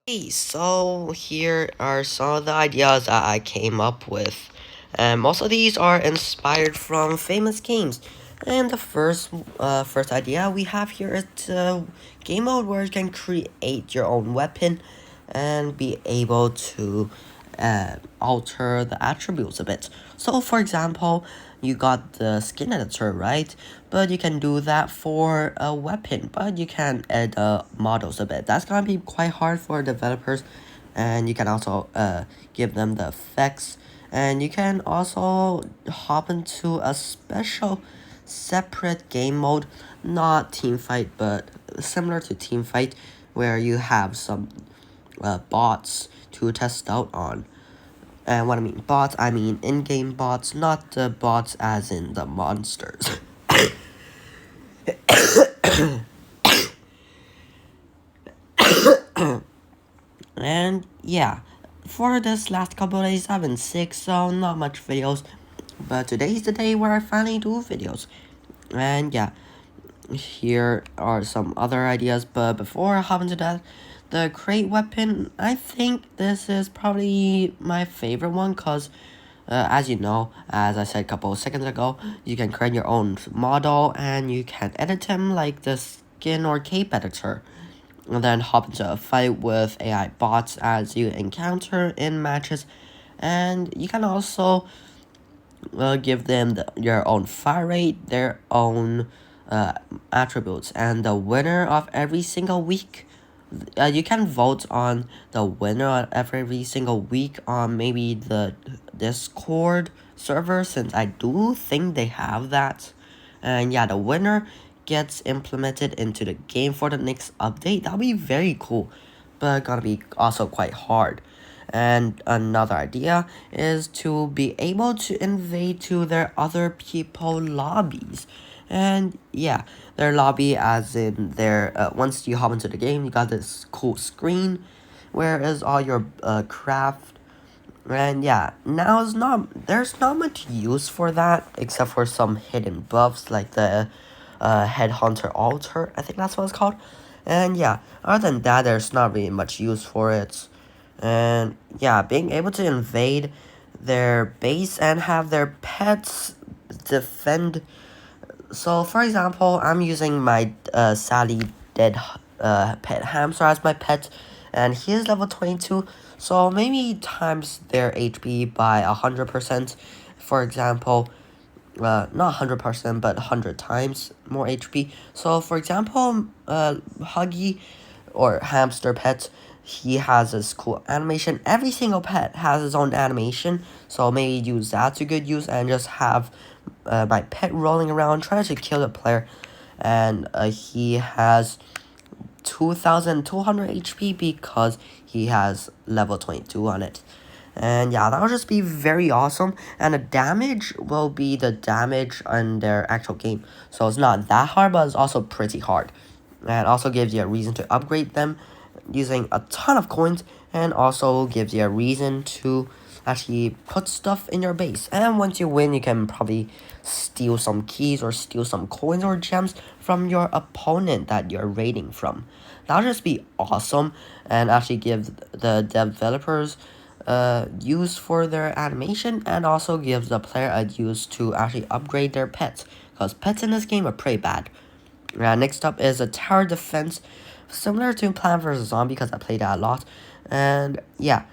Hey, so here are some of the ideas that I came up with. And most of these are inspired from famous games. And the first idea we have here is game mode where you can create your own weapon and be able to alter the attributes a bit. So, for example, you got the skin editor, right? But you can do that for a weapon, but you can add models a bit. That's gonna be quite hard for developers, and you can also give them the effects, and you can also hop into a special separate game mode, not team fight, but similar to team fight, where you have some bots to test out on. And what I mean bots, I mean in-game bots, not the bots as in the monsters. And yeah, for this last couple of days I've been sick, so not much videos. But today's the day where I finally do videos. And yeah, here are some other ideas, but before I hop into that, the crate weapon, I think this is probably my favorite one, because as you know, as I said a couple of seconds ago, you can create your own model and you can edit him like the skin or cape editor, and then hop into a fight with AI bots as you encounter in matches. And you can also give them your own fire rate, their own attributes, and the winner of every single week. You can vote on the winner of every single week on maybe the Discord server, since I do think they have that. And yeah, the winner gets implemented into the game for the next update. That'll be very cool, but gonna be also quite hard. And another idea is to be able to invade to their other people lobbies. And yeah, their lobby as in their once you hop into the game, you got this cool screen where is all your craft. And yeah, now there's not much use for that except for some hidden buffs like the headhunter altar, I think that's what it's called. And yeah, other than that, there's not really much use for it. And yeah, being able to invade their base and have their pets defend. So for example, I'm using my sadly dead pet hamster as my pet, and he is level 22, so maybe times their HP by 100%. For example, not 100%, but 100 times more HP. So for example, Huggy or hamster pet, he has this cool animation. Every single pet has his own animation, so maybe use that to good use and just have my pet rolling around trying to kill a player. And he has 2200 HP because he has level 22 on it. And yeah, that'll just be very awesome. And the damage will be the damage on their actual game. So it's not that hard, but it's also pretty hard. And also gives you a reason to upgrade them using a ton of coins. And also gives you a reason to actually put stuff in your base. And once you win, you can probably steal some keys or steal some coins or gems from your opponent that you're raiding from. That'll just be awesome and actually give the developers use for their animation, and also gives the player a use to actually upgrade their pets, because pets in this game are pretty bad. Next up is a tower defense, similar to Plant vs. Zombie because I played that a lot. And yeah,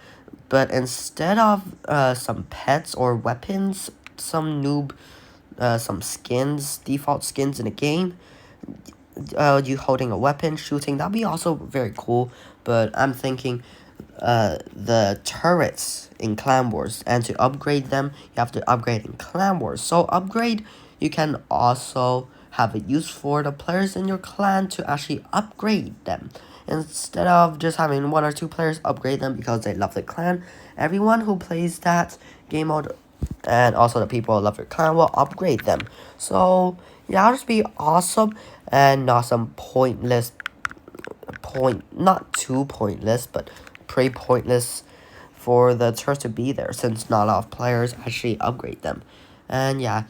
but instead of some pets or weapons, some some skins, default skins in the game, you holding a weapon, shooting, that'd be also very cool. But I'm thinking the turrets in Clan Wars, and to upgrade them, you have to upgrade in Clan Wars. So upgrade, you can also have a use for the players in your clan to actually upgrade them. Instead of just having 1 or 2 players upgrade them because they love the clan, everyone who plays that game mode and also the people who love your clan will upgrade them. So yeah, that'll just be awesome and not some pointless not too pointless, but pretty pointless for the turrets to be there since not a lot of players actually upgrade them. And yeah,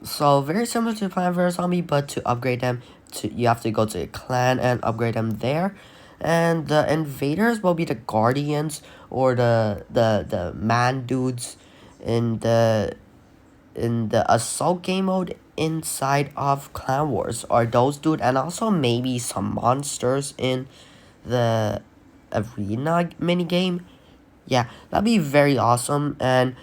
so very similar to Plant vs Zombie, but to upgrade them, you have to go to the clan and upgrade them there. And the invaders will be the guardians or the man dudes in the assault game mode inside of Clan Wars, are those dude, and also maybe some monsters in the arena mini game. Yeah, that'd be very awesome, and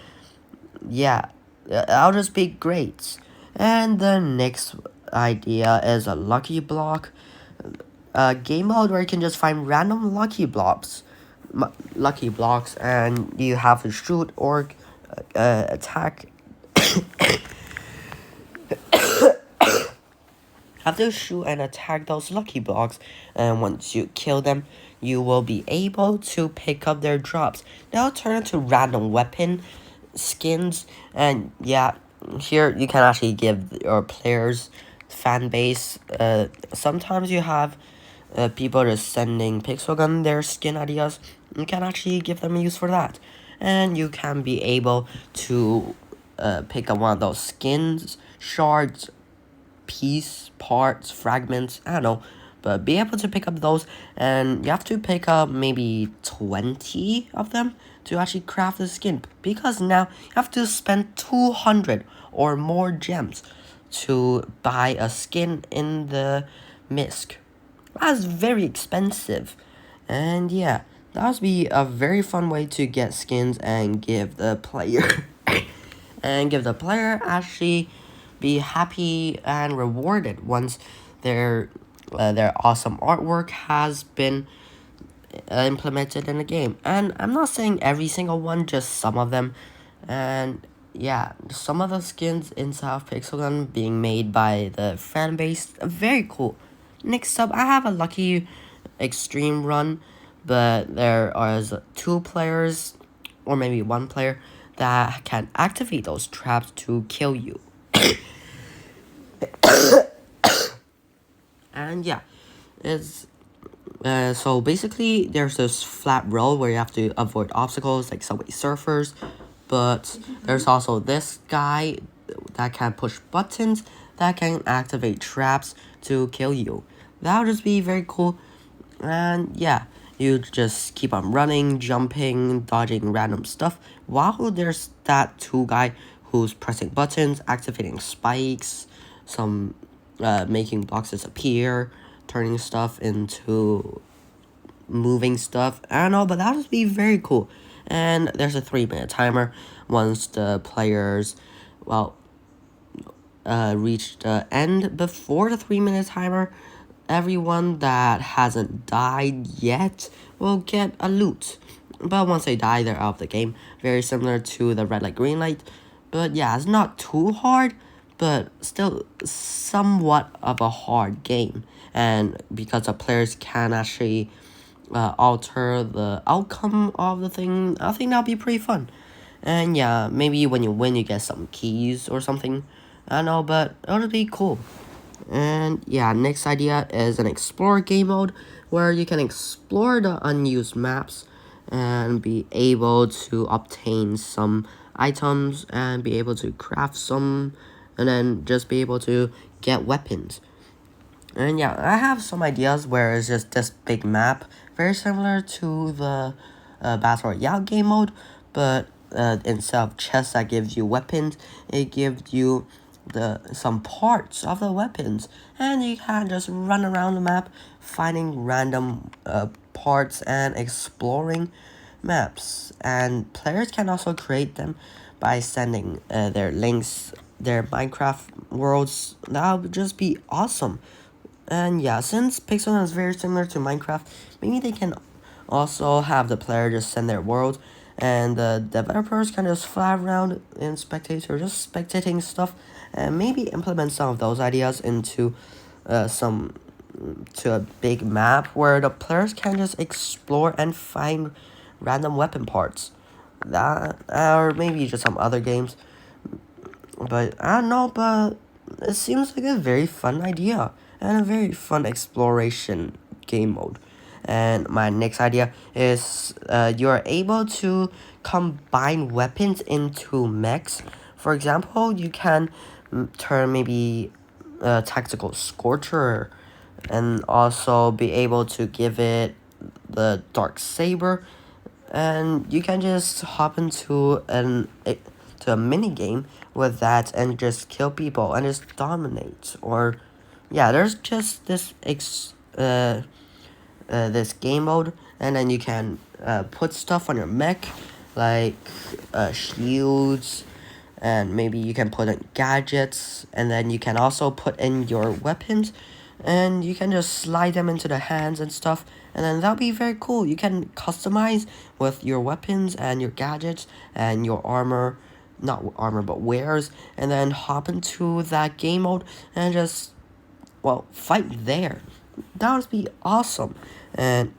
yeah, that'll just be great. And the next idea is a lucky block, a game mode where you can just find random lucky blocks, and you have to shoot or attack. Have to shoot and attack those lucky blocks, and once you kill them, you will be able to pick up their drops. They'll turn into random weapon skins, and yeah, here you can actually give your players fan base. Sometimes you have people just sending Pixel Gun their skin ideas. You can actually give them a use for that, and you can be able to pick up one of those skins, shards, parts, fragments, I don't know, but be able to pick up those, and you have to pick up maybe 20 of them to actually craft the skin, because now you have to spend 200 or more gems to buy a skin in the misc. That's very expensive, and yeah, that would be a very fun way to get skins and give the player actually be happy and rewarded once their awesome artwork has been implemented in the game. And I'm not saying every single one, just some of them. And yeah, some of the skins inside of Pixel Gun being made by the fan base, very cool. Next up, I have a lucky extreme run, but there are 2 players or maybe 1 player that can activate those traps to kill you. And yeah, it's so basically there's this flat road where you have to avoid obstacles like Subway Surfers, but there's also this guy that can push buttons that can activate traps to kill you. That would just be very cool. And yeah, you just keep on running, jumping, dodging random stuff, while there's that 2 guy who's pressing buttons, activating spikes, some making blocks disappear, turning stuff into moving stuff. I don't know, but that would be very cool. And there's a 3-minute timer. Once the players, reach the end before the 3-minute timer, everyone that hasn't died yet will get a loot. But once they die, they're out of the game. Very similar to the red light, green light. But yeah, it's not too hard, but still somewhat of a hard game. And because the players can actually alter the outcome of the thing, I think that'll be pretty fun. And yeah, maybe when you win, you get some keys or something. I don't know, but it'll be cool. And yeah, next idea is an explore game mode where you can explore the unused maps and be able to obtain some items and be able to craft some, and then just be able to get weapons. And yeah, I have some ideas where it's just this big map, very similar to the Battle Royale game mode, but instead of chests that gives you weapons, it gives you some parts of the weapons, and you can just run around the map finding random parts and exploring maps. And players can also create them by sending their links, their Minecraft worlds. That would just be awesome. And yeah, since Pixel is very similar to Minecraft, maybe they can also have the player just send their world, and the developers can just fly around and spectate, or just spectating stuff, and maybe implement some of those ideas into some to a big map where the players can just explore and find random weapon parts. That, or maybe just some other games. But I don't know, but it seems like a very fun idea and a very fun exploration game mode. And my next idea is you're able to combine weapons into mechs. For example, you can turn maybe a tactical scorcher and also be able to give it the dark saber, and you can just hop into to a mini game with that and just kill people and just dominate. Or yeah, there's just this game mode, and then you can put stuff on your mech like shields, and maybe you can put in gadgets, and then you can also put in your weapons, and you can just slide them into the hands and stuff, and then that'll be very cool. You can customize with your weapons and your gadgets and your armor, not armor but wares, and then hop into that game mode and just, well, fight there. That would be awesome. And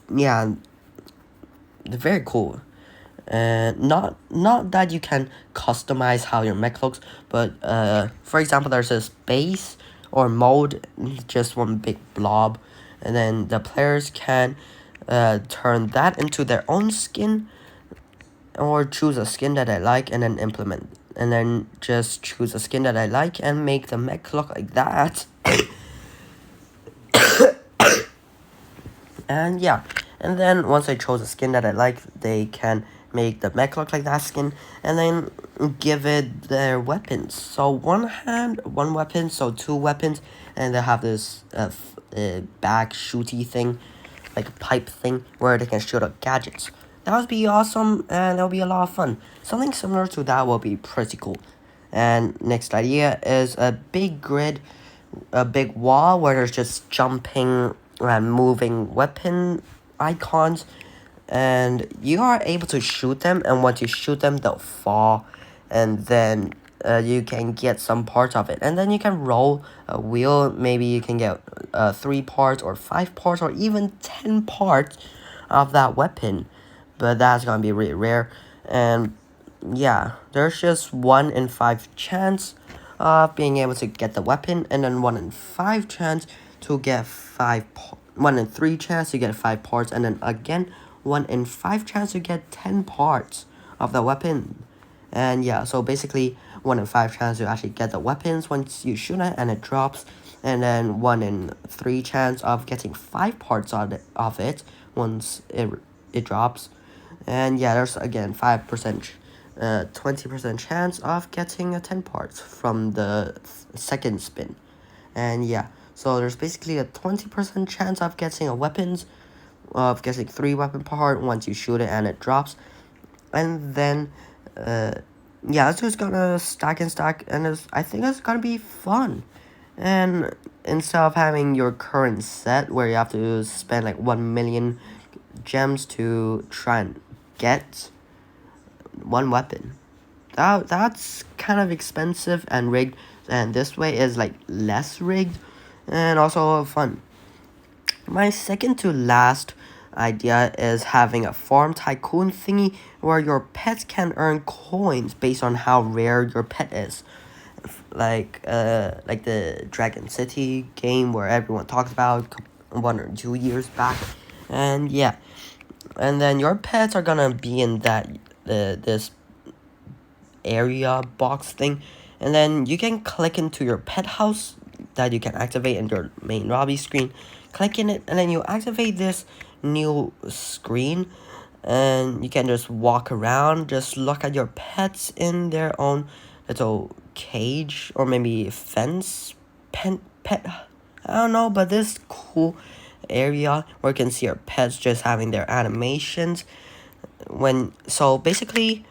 yeah, very cool. And not that you can customize how your mech looks, but for example, there's this base or mode, just one big blob, and then the players can turn that into their own skin, or choose a skin that I like and then implement, and then just choose a skin that I like and make the mech look like that. And yeah, and then once I chose a skin that I like, they can make the mech look like that skin, and then give it their weapons. So one hand, one weapon, so two weapons, and they have this back shooty thing, like a pipe thing, where they can shoot up gadgets. That would be awesome, and that'll be a lot of fun. Something similar to that will be pretty cool. And next idea is a big grid, a big wall where there's just jumping and moving weapon icons, and you are able to shoot them, and once you shoot them they'll fall, and then you can get some parts of it, and then you can roll a wheel. Maybe you can get 3 parts or 5 parts or even 10 parts of that weapon, but that's gonna be really rare. And yeah, there's just 1 in 5 chance of being able to get the weapon, and then 1 in 5 chance to get 1 in 3 chance to get 5 parts, and then again 1 in 5 chance to get 10 parts of the weapon. And yeah, so basically 1 in 5 chance to actually get the weapons once you shoot it and it drops, and then 1 in 3 chance of getting 5 parts of it once it drops. And yeah, there's again 5%, 20% chance of getting 10 parts from the second spin. And yeah, so there's basically a 20% chance of getting of getting 3 weapon part once you shoot it and it drops. And then yeah, it's just gonna stack and stack, and I think it's gonna be fun. And instead of having your current set where you have to spend like 1 million gems to try and get one weapon, that's kind of expensive and rigged, and this way is like less rigged and also fun. My second to last idea is having a farm tycoon thingy where your pets can earn coins based on how rare your pet is. Like the Dragon City game where everyone talks about 1 or 2 years back. And yeah, and then your pets are gonna be in that this area box thing, and then you can click into your pet house that you can activate in your main lobby screen. Click in it, and then you activate this new screen, and you can just walk around, just look at your pets in their own little cage or maybe fence pet, I don't know, but this cool area where you can see your pets just having their animations. So basically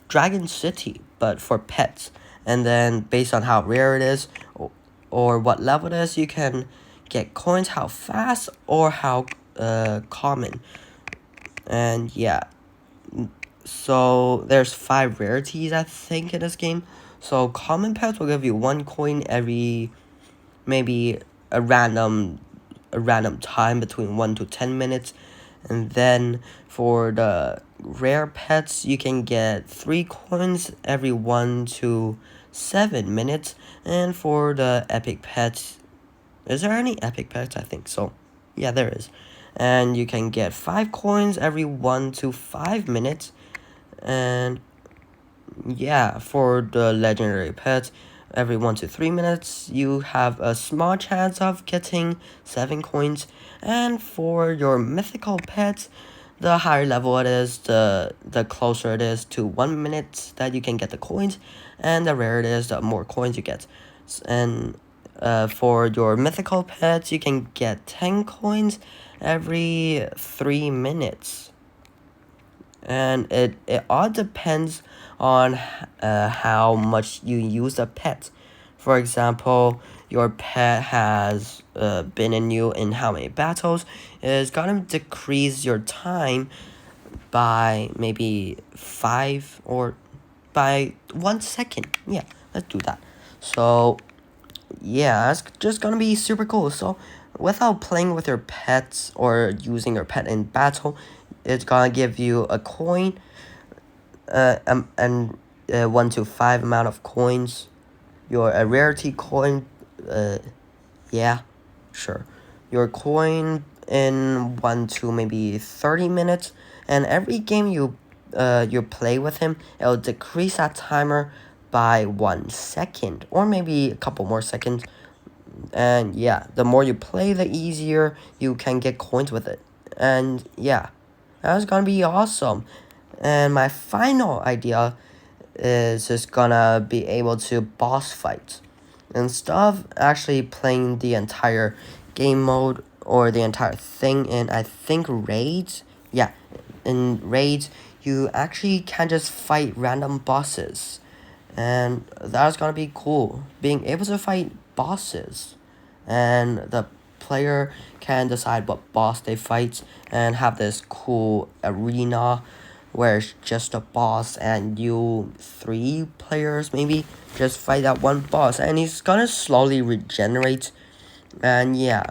Dragon City, but for pets. And then based on how rare it is or what level it is, you can get coins how fast or how common. And yeah, so there's 5 rarities I think in this game. So common pets will give you 1 coin every maybe a random time between 1 to 10 minutes. And then for the rare pets, you can get 3 coins every 1 to 7 minutes. And for the epic pets, is there any epic pets? I think so. Yeah, there is. And you can get 5 coins every 1 to 5 minutes. And yeah, for the legendary pets, every 1 to 3 minutes, you have a small chance of getting 7 coins. And for your mythical pets, the higher level it is, the closer it is to 1 minute that you can get the coins. And the rarer it is, the more coins you get. And for your mythical pets, you can get 10 coins every 3 minutes. And it all depends on how much you use the pet. For example, your pet has been in you in how many battles, is gonna decrease your time by maybe 5 or by 1 second. Yeah, let's do that. So yeah, it's just gonna be super cool. So without playing with your pets or using your pet in battle, it's gonna give you a coin, and 1 to 5 amount of coins. Your a rarity coin, yeah, sure. Your coin in 1 to maybe 30 minutes, and every game you play with him, it'll decrease that timer by 1 second or maybe a couple more seconds. And yeah, the more you play, the easier you can get coins with it. And yeah, that's gonna be awesome. And my final idea is just gonna be able to boss fight. Instead of actually playing the entire game mode or the entire thing in, I think, raids. Yeah, in raids, you actually can just fight random bosses. And that's gonna be cool. Being able to fight bosses. And the player can decide what boss they fight and have this cool arena where it's just a boss and you 3 players maybe just fight that one boss, and he's gonna slowly regenerate. And yeah,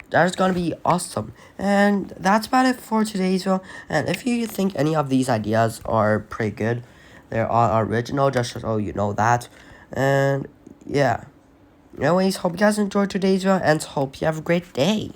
that's gonna be awesome. And that's about it for today's video. And if you think any of these ideas are pretty good, they're all original, just so you know that. And yeah, anyways, hope you guys enjoyed today's video and hope you have a great day.